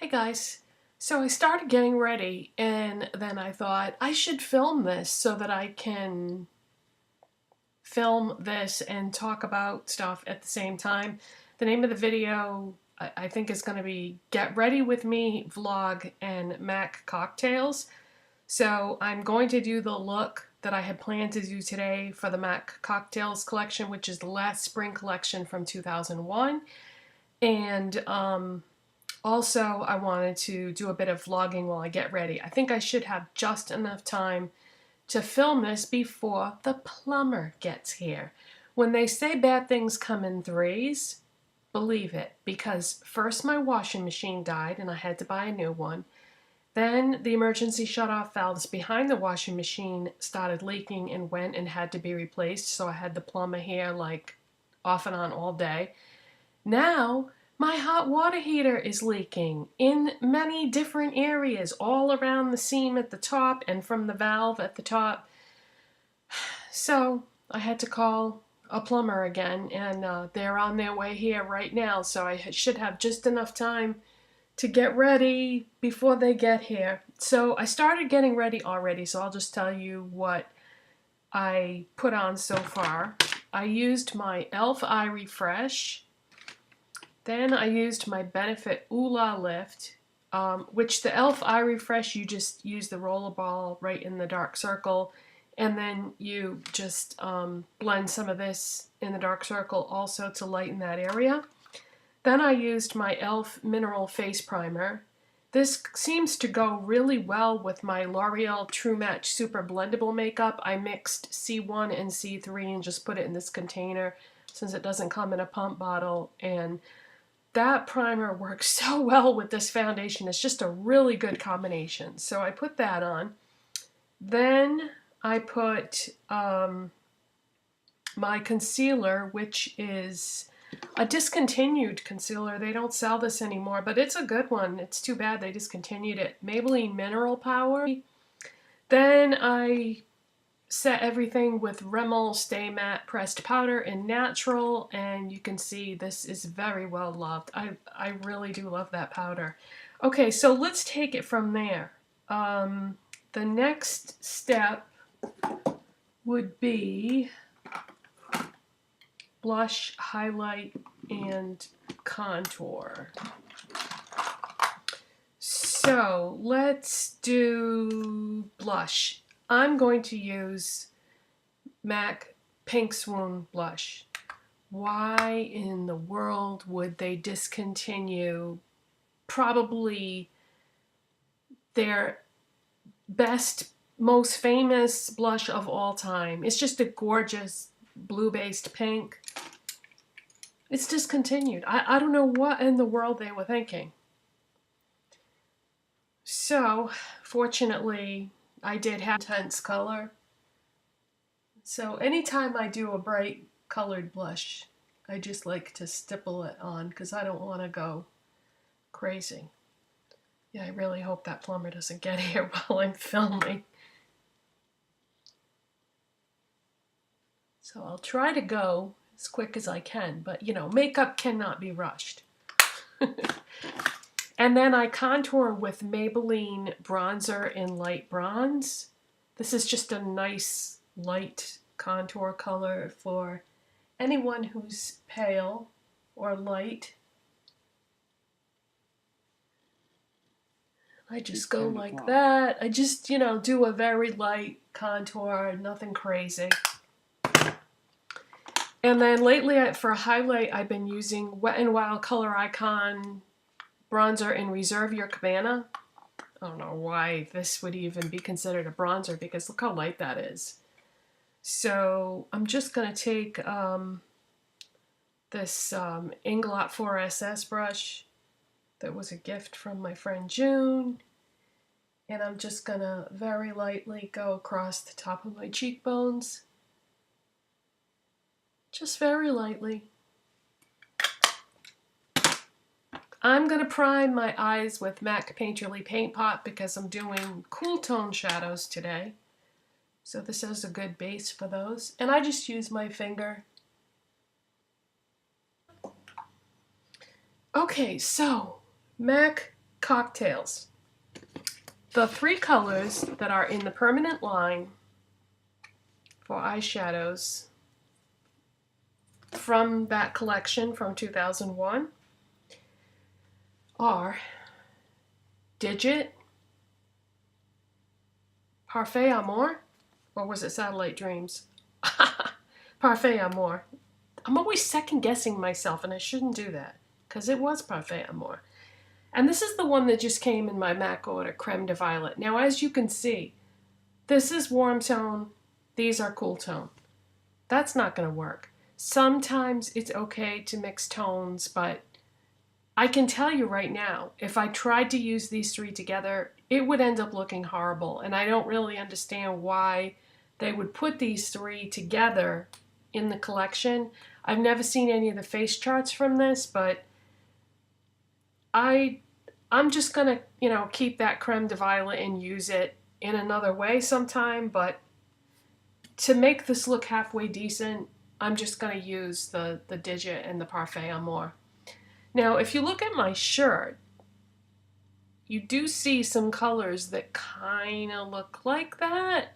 Hey guys, so I started getting ready and then I thought I should film this so that I can film this and talk about stuff at the same time. The name of the video I think is going to be Get Ready With Me Vlog and MAC Cocktails. So I'm going to do the look that I had planned to do today for the MAC Cocktails collection, which is the last spring collection from 2001. And also, I wanted to do a bit of vlogging while I get ready. I think I should have just enough time to film this before the plumber gets here. When they say bad things come in threes, believe it, because first my washing machine died and I had to buy a new one. Then the emergency shutoff valves behind the washing machine started leaking and went and had to be replaced, so I had the plumber here like off and on all day. Now, my hot water heater is leaking in many different areas, all around the seam at the top and from the valve at the top. So I had to call a plumber again, and they're on their way here right now, so I should have just enough time to get ready before they get here. So I started getting ready already, so I'll just tell you what I put on so far. I used my e.l.f. Eye Refresh. Then I used my Benefit Ooh La Lift, which the e.l.f. Eye Refresh, you just use the rollerball right in the dark circle, and then you just blend some of this in the dark circle also to lighten that area. Then I used my e.l.f. Mineral Face Primer. This seems to go really well with my L'Oreal True Match Super Blendable makeup. I mixed C1 and C3 and just put it in this container since it doesn't come in a pump bottle, and that primer works so well with this foundation. It's just a really good combination. So I put that on. Then I put my concealer, which is a discontinued concealer. They don't sell this anymore, but it's a good one. It's too bad they discontinued it. Maybelline Mineral Power. Then I set everything with Rimmel Stay Matte Pressed Powder in Natural, and you can see this is very well loved. I really do love that powder. Okay, so let's take it from there. The next step would be blush, highlight, and contour. So let's do blush. I'm going to use MAC Pink Swoon Blush. Why in the world would they discontinue probably their best, most famous blush of all time? It's just a gorgeous blue-based pink. It's discontinued. I don't know what in the world they were thinking. So, fortunately, I did have intense color. So anytime I do a bright colored blush, I just like to stipple it on because I don't want to go crazy. Yeah, I really hope that plumber doesn't get here while I'm filming. So I'll try to go as quick as I can, but you know, makeup cannot be rushed. And then I contour with Maybelline Bronzer in Light Bronze. This is just a nice light contour color for anyone who's pale or light. I just go like that. I just, you know, do a very light contour, nothing crazy. And then lately for a highlight, I've been using Wet n Wild Color Icon bronzer in Reserve Your Cabana. I don't know why this would even be considered a bronzer because look how light that is. So I'm just going to take this Inglot 4SS brush that was a gift from my friend June, and I'm just going to very lightly go across the top of my cheekbones. Just very lightly. I'm going to prime my eyes with MAC Painterly Paint Pot because I'm doing cool tone shadows today. So this is a good base for those. And I just use my finger. Okay, so MAC Cocktails. The three colors that are in the permanent line for eyeshadows from that collection from 2001 are Digit, Parfait Amour, or was it Satellite Dreams? Parfait Amour. I'm always second guessing myself, and I shouldn't do that because it was Parfait Amour. And this is the one that just came in my MAC order, Creme de Violet. Now, as you can see, this is warm tone, these are cool tone. That's not going to work. Sometimes it's okay to mix tones, but I can tell you right now, if I tried to use these three together, it would end up looking horrible. And I don't really understand why they would put these three together in the collection. I've never seen any of the face charts from this, but I'm just gonna, keep that Creme de Violet and use it in another way sometime, but to make this look halfway decent, I'm just gonna use the Digit and the Parfait Amour. Now, if you look at my shirt, you do see some colors that kind of look like that.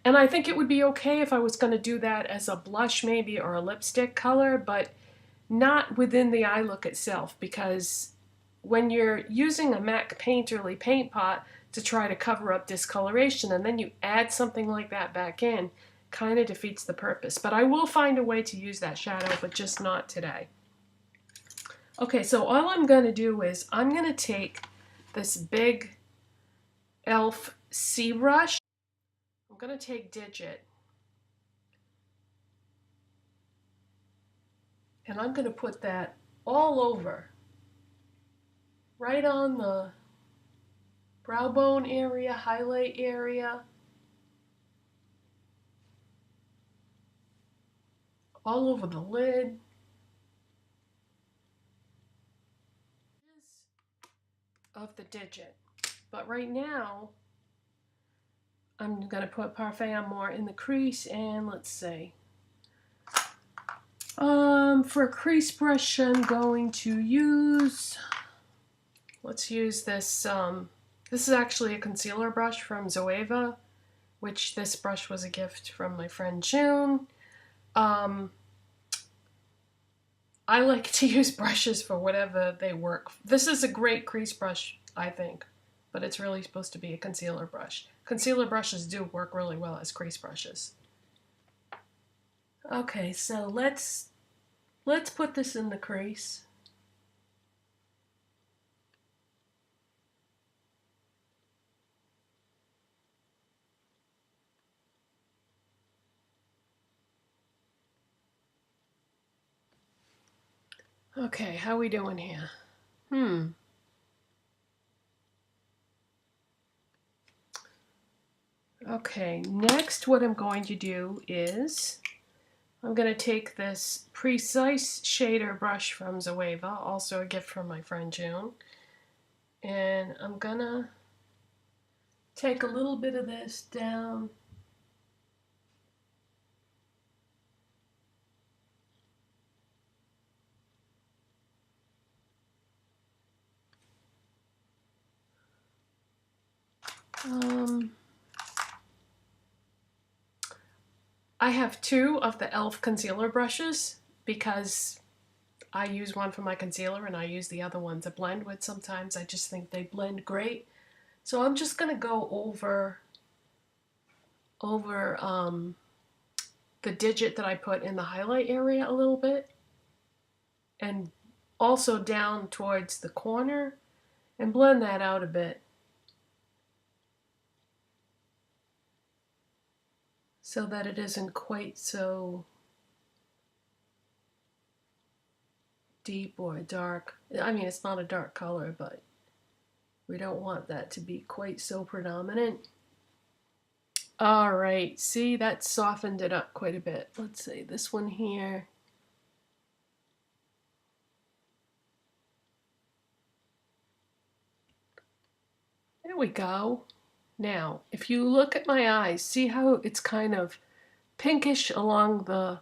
And I think it would be okay if I was going to do that as a blush maybe or a lipstick color, but not within the eye look itself, because when you're using a MAC Painterly paint pot to try to cover up discoloration and then you add something like that back in, kind of defeats the purpose. But I will find a way to use that shadow, but just not today. Okay, so all I'm going to do is I'm going to take this big e.l.f. C brush. I'm going to take Digit. And I'm going to put that all over. Right on the brow bone area, highlight area. All over the lid. Of the Digit. But right now, I'm going to put Parfait Amour in the crease, and let's see. For a crease brush, I'm going to use, let's use this, this is actually a concealer brush from Zoeva, which this brush was a gift from my friend June. I like to use brushes for whatever they work. This is a great crease brush, I think, but it's really supposed to be a concealer brush. Concealer brushes do work really well as crease brushes. Okay, so let's put this in the crease. Okay, how we doing here? Okay, next what I'm going to do is I'm going to take this Precise Shader brush from Zoeva, also a gift from my friend June, and I'm going to take a little bit of this down I have two of the e.l.f. concealer brushes because I use one for my concealer and I use the other one to blend with sometimes. I just think they blend great. So I'm just going to go over the Digit that I put in the highlight area a little bit, and also down towards the corner, and blend that out a bit so that it isn't quite so deep or dark. I mean, it's not a dark color, but we don't want that to be quite so predominant. All right, see, that softened it up quite a bit. Let's see, this one here. There we go. Now, if you look at my eyes, see how it's kind of pinkish along the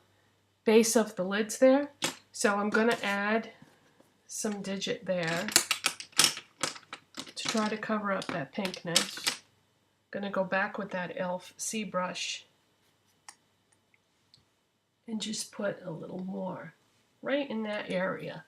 base of the lids there? So I'm going to add some Digit there. try to cover up that pinkness. Gonna go back with that e.l.f. C brush and just put a little more right in that area.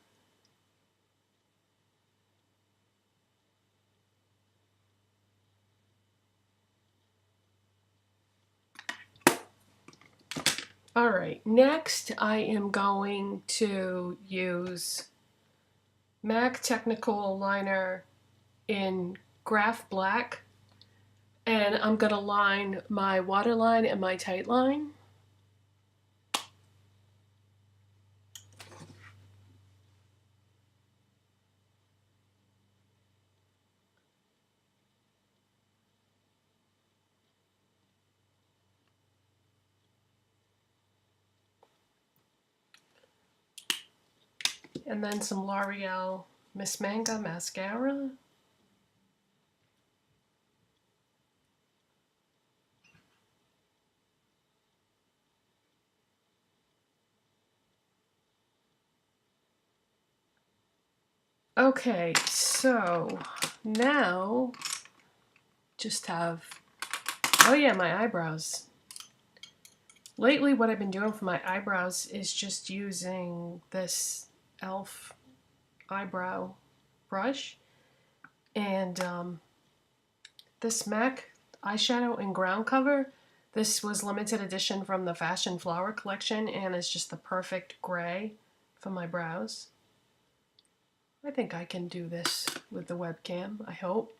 Alright, next I am going to use MAC Technakohl liner in Graphblack, and I'm going to line my waterline and my tight line. And then some L'Oreal Miss Manga mascara. Okay, so now just have, oh yeah, my eyebrows. Lately what I've been doing for my eyebrows is just using this e.l.f. eyebrow brush and this MAC eyeshadow in ground cover. This was limited edition from the Fashion Flower collection and it's just the perfect gray for my brows. I think I can do this with the webcam, I hope.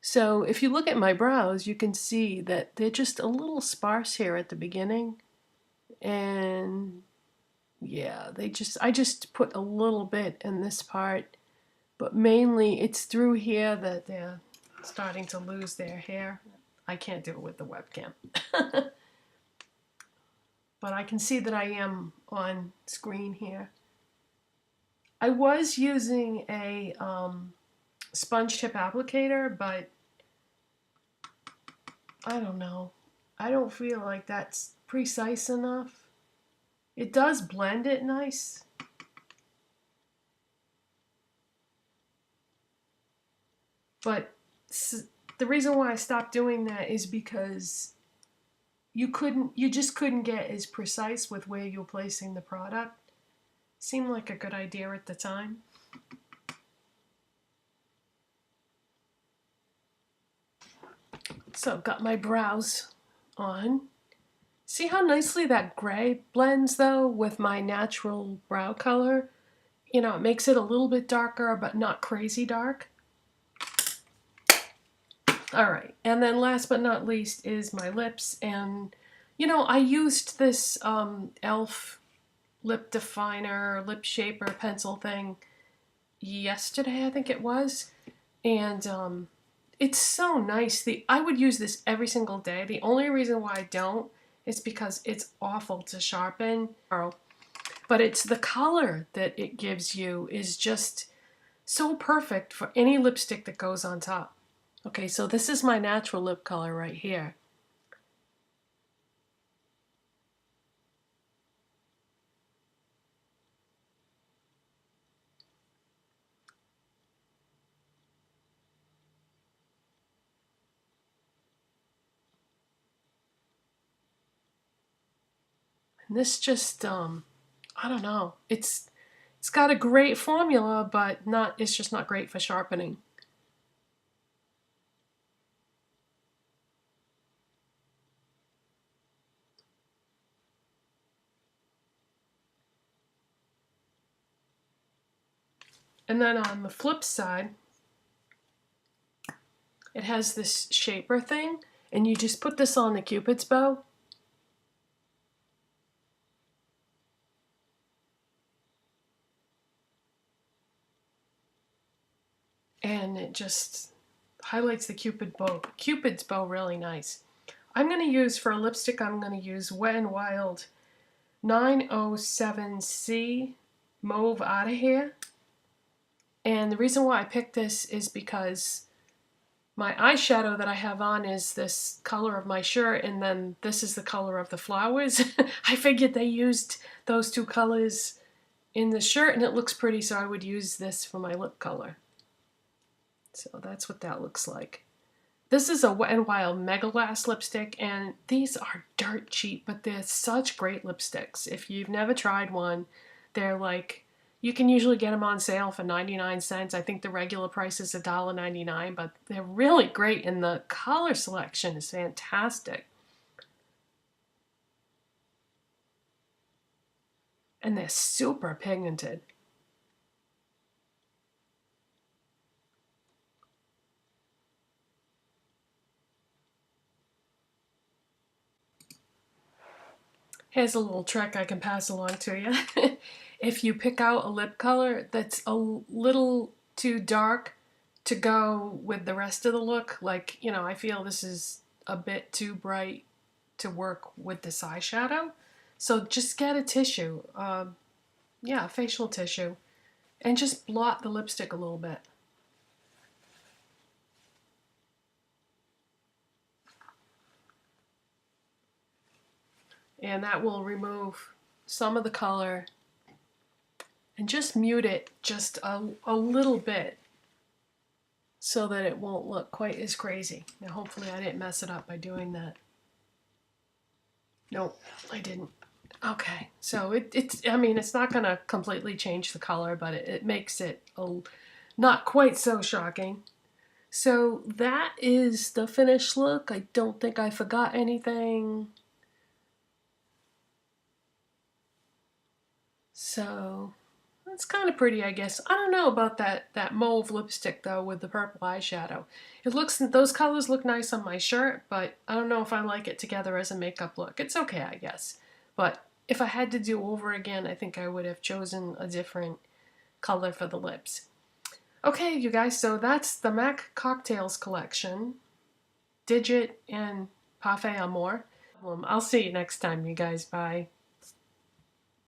So if you look at my brows, you can see that they're just a little sparse here at the beginning. And yeah, I just put a little bit in this part, but mainly it's through here that they're starting to lose their hair. I can't do it with the webcam. But I can see that I am on screen here. I was using a sponge tip applicator, but I don't know. I don't feel like that's precise enough. It does blend it nice. But the reason why I stopped doing that is because you just couldn't get as precise with where you're placing the product. Seemed like a good idea at the time. So got my brows on. See how nicely that gray blends though with my natural brow color? You know, it makes it a little bit darker but not crazy dark. Alright, and then last but not least is my lips, and you know, I used this e.l.f. lip definer, lip shaper pencil thing yesterday, I think it was, and it's so nice. I would use this every single day. The only reason why I don't is because it's awful to sharpen, but it's the color that it gives you is just so perfect for any lipstick that goes on top. Okay, so this is my natural lip color right here. And this just, I don't know, it's got a great formula, but it's just not great for sharpening. And then on the flip side, it has this shaper thing, and you just put this on the Cupid's bow. And it just highlights the Cupid's bow really nice. I'm going to use, for a lipstick, I'm going to use Wet n Wild 907C Mauve Outta here. And the reason why I picked this is because my eyeshadow that I have on is this color of my shirt, and then this is the color of the flowers. I figured they used those two colors in the shirt, and it looks pretty, so I would use this for my lip color. So that's what that looks like. This is a Wet n Wild Megalast lipstick, and these are dirt cheap, but they're such great lipsticks. If you've never tried one, they're like, you can usually get them on sale for 99 cents. I think the regular price is $1.99, but they're really great, and the color selection is fantastic. And they're super pigmented. Here's a little trick I can pass along to you. If you pick out a lip color that's a little too dark to go with the rest of the look, like, you know, I feel this is a bit too bright to work with this eyeshadow. So just get a tissue, yeah, facial tissue, and just blot the lipstick a little bit. And that will remove some of the color and just mute it just a little bit so that it won't look quite as crazy. Now hopefully I didn't mess it up by doing that. Nope, I didn't. Okay, so it's, I mean, it's not going to completely change the color, but it makes it not quite so shocking. So that is the finished look. I don't think I forgot anything. So that's kind of pretty, I guess. I don't know about that mauve lipstick though with the purple eyeshadow. It looks, those colors look nice on my shirt, but I don't know if I like it together as a makeup look. It's okay, I guess. But if I had to do over again, I think I would have chosen a different color for the lips. Okay, you guys, so that's the MAC Cocktails collection. Digit and Parfait Amour. I'll see you next time, you guys. Bye.